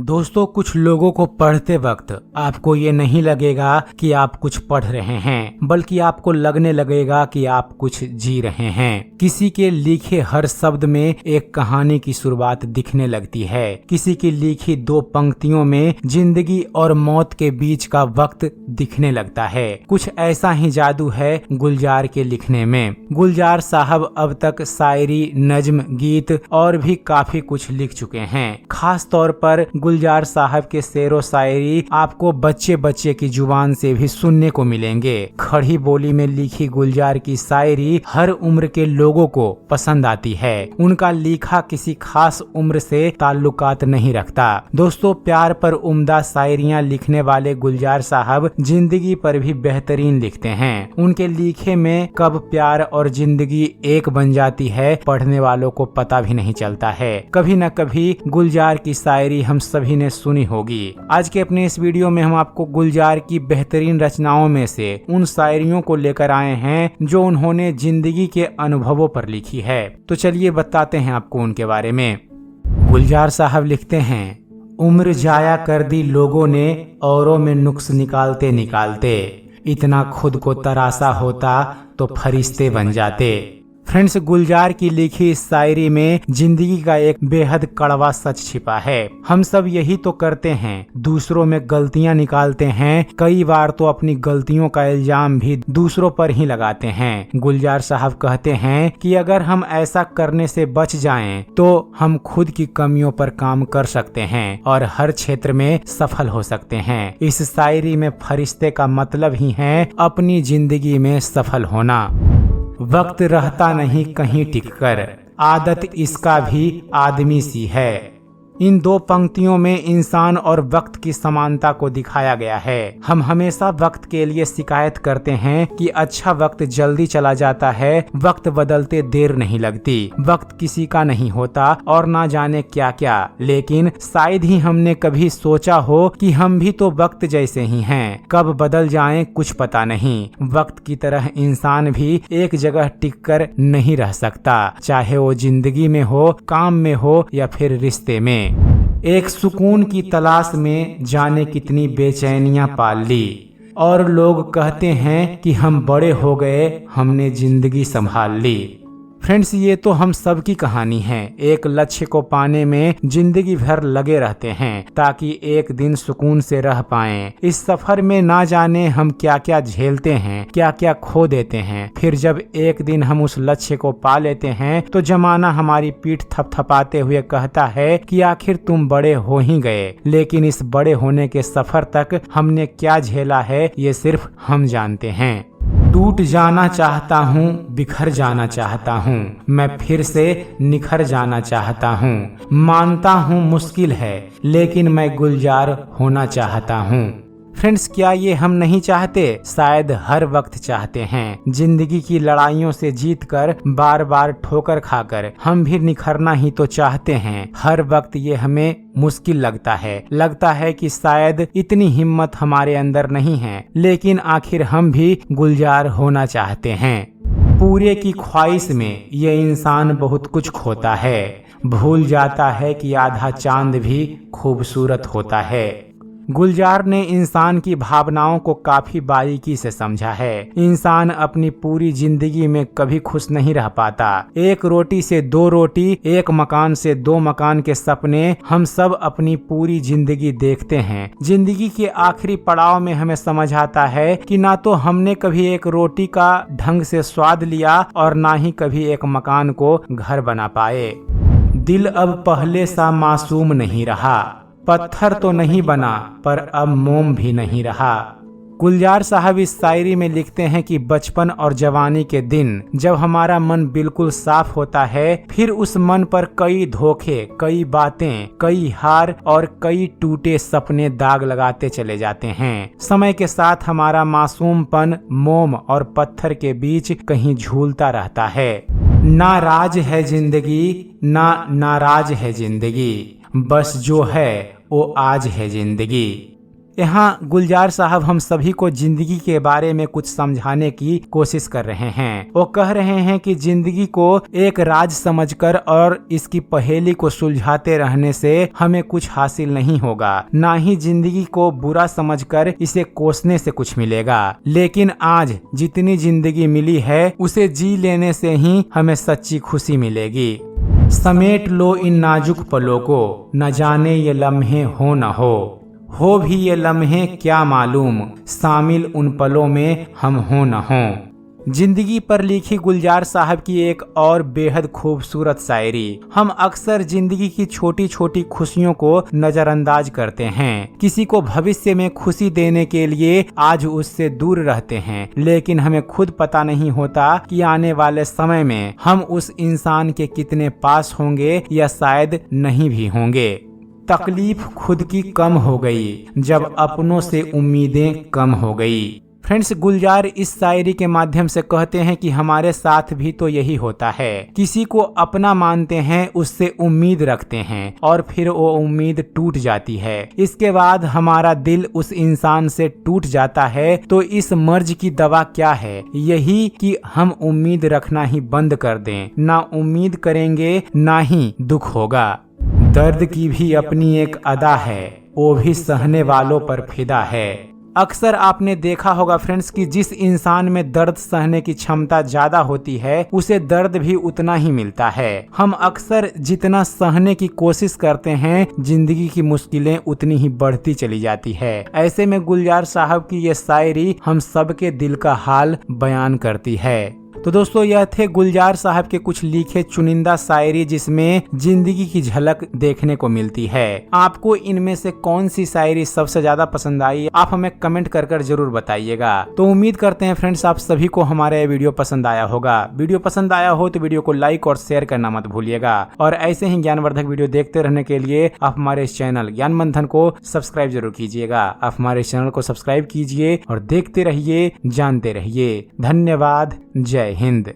दोस्तों, कुछ लोगों को पढ़ते वक्त आपको ये नहीं लगेगा कि आप कुछ पढ़ रहे हैं, बल्कि आपको लगने लगेगा कि आप कुछ जी रहे हैं। किसी के लिखे हर शब्द में एक कहानी की शुरुआत दिखने लगती है। किसी की लिखी दो पंक्तियों में जिंदगी और मौत के बीच का वक्त दिखने लगता है। कुछ ऐसा ही जादू है गुलजार के लिखने में। गुलजार साहब अब तक शायरी, नज्म, गीत और भी काफी कुछ लिख चुके हैं। खास तौर पर गुलजार साहब के शेरो शायरी आपको बच्चे बच्चे की जुबान से भी सुनने को मिलेंगे। खड़ी बोली में लिखी गुलजार की शायरी हर उम्र के लोगों को पसंद आती है। उनका लिखा किसी खास उम्र से ताल्लुकात नहीं रखता। दोस्तों, प्यार पर उम्दा शायरियां लिखने वाले गुलजार साहब जिंदगी पर भी बेहतरीन लिखते हैं। उनके लिखे में कब प्यार और जिंदगी एक बन जाती है, पढ़ने वालों को पता भी नहीं चलता है। कभी न कभी गुलजार की शायरी हम सभी ने सुनी होगी। आज के अपने इस वीडियो में हम आपको गुलजार की बेहतरीन रचनाओं में से उन शायरियों को लेकर आए हैं जो उन्होंने जिंदगी के अनुभवों पर लिखी है। तो चलिए बताते हैं आपको उनके बारे में। गुलजार साहब लिखते हैं, उम्र जाया कर दी लोगों ने औरों में नुक्स निकालते निकालते, इतना खुद को तरासा होता तो फरिश्ते बन जाते। फ्रेंड्स, गुलजार की लिखी इस शायरी में जिंदगी का एक बेहद कड़वा सच छिपा है। हम सब यही तो करते हैं, दूसरों में गलतियां निकालते हैं। कई बार तो अपनी गलतियों का इल्जाम भी दूसरों पर ही लगाते हैं। गुलजार साहब कहते हैं कि अगर हम ऐसा करने से बच जाएं, तो हम खुद की कमियों पर काम कर सकते हैं और हर क्षेत्र में सफल हो सकते हैं। इस शायरी में फरिश्ते का मतलब ही है अपनी जिंदगी में सफल होना। वक्त रहता नहीं कहीं टिककर, आदत इसका भी आदमी सी है। इन दो पंक्तियों में इंसान और वक्त की समानता को दिखाया गया है। हम हमेशा वक्त के लिए शिकायत करते हैं कि अच्छा वक्त जल्दी चला जाता है, वक्त बदलते देर नहीं लगती, वक्त किसी का नहीं होता और ना जाने क्या क्या। लेकिन शायद ही हमने कभी सोचा हो कि हम भी तो वक्त जैसे ही हैं, कब बदल जाएं कुछ पता नहीं। वक्त की तरह इंसान भी एक जगह टिक कर नहीं रह सकता, चाहे वो जिंदगी में हो, काम में हो या फिर रिश्ते में। एक सुकून की तलाश में जाने कितनी बेचैनियां पाल ली, और लोग कहते हैं कि हम बड़े हो गए, हमने जिंदगी संभाल ली। फ्रेंड्स, ये तो हम सब की कहानी है। एक लक्ष्य को पाने में जिंदगी भर लगे रहते हैं ताकि एक दिन सुकून से रह पाएं। इस सफर में ना जाने हम क्या क्या झेलते हैं, क्या क्या खो देते हैं। फिर जब एक दिन हम उस लक्ष्य को पा लेते हैं तो जमाना हमारी पीठ थपथपाते हुए कहता है कि आखिर तुम बड़े हो ही गए। लेकिन इस बड़े होने के सफर तक हमने क्या झेला है, ये सिर्फ हम जानते हैं। टूट जाना चाहता हूँ, बिखर जाना चाहता हूँ, मैं फिर से निखर जाना चाहता हूँ। मानता हूँ मुश्किल है, लेकिन मैं गुलजार होना चाहता हूँ। फ्रेंड्स, क्या ये हम नहीं चाहते? शायद हर वक्त चाहते हैं। जिंदगी की लड़ाइयों से जीतकर, बार बार ठोकर खाकर हम भी निखरना ही तो चाहते हैं। हर वक्त ये हमें मुश्किल लगता है कि शायद इतनी हिम्मत हमारे अंदर नहीं है, लेकिन आखिर हम भी गुलजार होना चाहते हैं। पूरे की ख्वाहिश में ये इंसान बहुत कुछ खोता है, भूल जाता है कि आधा चांद भी खूबसूरत होता है। गुलजार ने इंसान की भावनाओं को काफी बारीकी से समझा है। इंसान अपनी पूरी जिंदगी में कभी खुश नहीं रह पाता। एक रोटी से दो रोटी, एक मकान से दो मकान के सपने हम सब अपनी पूरी जिंदगी देखते हैं। जिंदगी के आखिरी पड़ाव में हमें समझ आता है कि ना तो हमने कभी एक रोटी का ढंग से स्वाद लिया और ना ही कभी एक मकान को घर बना पाए। दिल अब पहले सा मासूम नहीं रहा, पत्थर तो नहीं बना पर अब मोम भी नहीं रहा। गुलजार साहब इस शायरी में लिखते हैं कि बचपन और जवानी के दिन जब हमारा मन बिल्कुल साफ होता है, फिर उस मन पर कई धोखे, कई बातें, कई हार और कई टूटे सपने दाग लगाते चले जाते हैं। समय के साथ हमारा मासूमपन मोम और पत्थर के बीच कहीं झूलता रहता है। ना राज है जिंदगी, ना नाराज है जिंदगी, बस जो है वो आज है जिंदगी। यहाँ गुलजार साहब हम सभी को जिंदगी के बारे में कुछ समझाने की कोशिश कर रहे हैं। वो कह रहे हैं कि जिंदगी को एक राज समझकर और इसकी पहेली को सुलझाते रहने से हमें कुछ हासिल नहीं होगा, ना ही जिंदगी को बुरा समझकर इसे कोसने से कुछ मिलेगा। लेकिन आज जितनी जिंदगी मिली है उसे जी लेने से ही हमें सच्ची खुशी मिलेगी। समेट लो इन नाजुक पलों को, न जाने ये लम्हे हो न हो भी ये लम्हे क्या मालूम, शामिल उन पलों में हम हो न हो। जिंदगी पर लिखी गुलजार साहब की एक और बेहद खूबसूरत शायरी। हम अक्सर जिंदगी की छोटी छोटी खुशियों को नजरअंदाज करते हैं। किसी को भविष्य में खुशी देने के लिए आज उससे दूर रहते हैं, लेकिन हमें खुद पता नहीं होता कि आने वाले समय में हम उस इंसान के कितने पास होंगे या शायद नहीं भी होंगे। तकलीफ खुद की कम हो गई जब अपनों से उम्मीदें कम हो गई। फ्रेंड्स, गुलजार इस शायरी के माध्यम से कहते हैं कि हमारे साथ भी तो यही होता है। किसी को अपना मानते हैं, उससे उम्मीद रखते हैं और फिर वो उम्मीद टूट जाती है। इसके बाद हमारा दिल उस इंसान से टूट जाता है। तो इस मर्ज की दवा क्या है? यही कि हम उम्मीद रखना ही बंद कर दें। ना उम्मीद करेंगे ना ही दुख होगा। दर्द की भी अपनी एक अदा है, वो भी सहने वालों पर फिदा है। अक्सर आपने देखा होगा फ्रेंड्स कि जिस इंसान में दर्द सहने की क्षमता ज्यादा होती है उसे दर्द भी उतना ही मिलता है। हम अक्सर जितना सहने की कोशिश करते हैं जिंदगी की मुश्किलें उतनी ही बढ़ती चली जाती है। ऐसे में गुलजार साहब की ये शायरी हम सबके दिल का हाल बयान करती है। तो दोस्तों, यह थे गुलजार साहब के कुछ लिखे चुनिंदा शायरी जिसमें जिंदगी की झलक देखने को मिलती है। आपको इनमें से कौन सी शायरी सबसे ज्यादा पसंद आई, आप हमें कमेंट कर जरूर बताइएगा। तो उम्मीद करते हैं फ्रेंड्स आप सभी को हमारा ये वीडियो पसंद आया होगा। वीडियो पसंद आया हो तो वीडियो को लाइक और शेयर करना मत भूलिएगा। और ऐसे ही ज्ञानवर्धक वीडियो देखते रहने के लिए आप हमारे इस चैनल ज्ञान मंथन को सब्सक्राइब जरूर कीजिएगा। आप हमारे चैनल को सब्सक्राइब कीजिए और देखते रहिए, जानते रहिए। धन्यवाद। जय हिंद।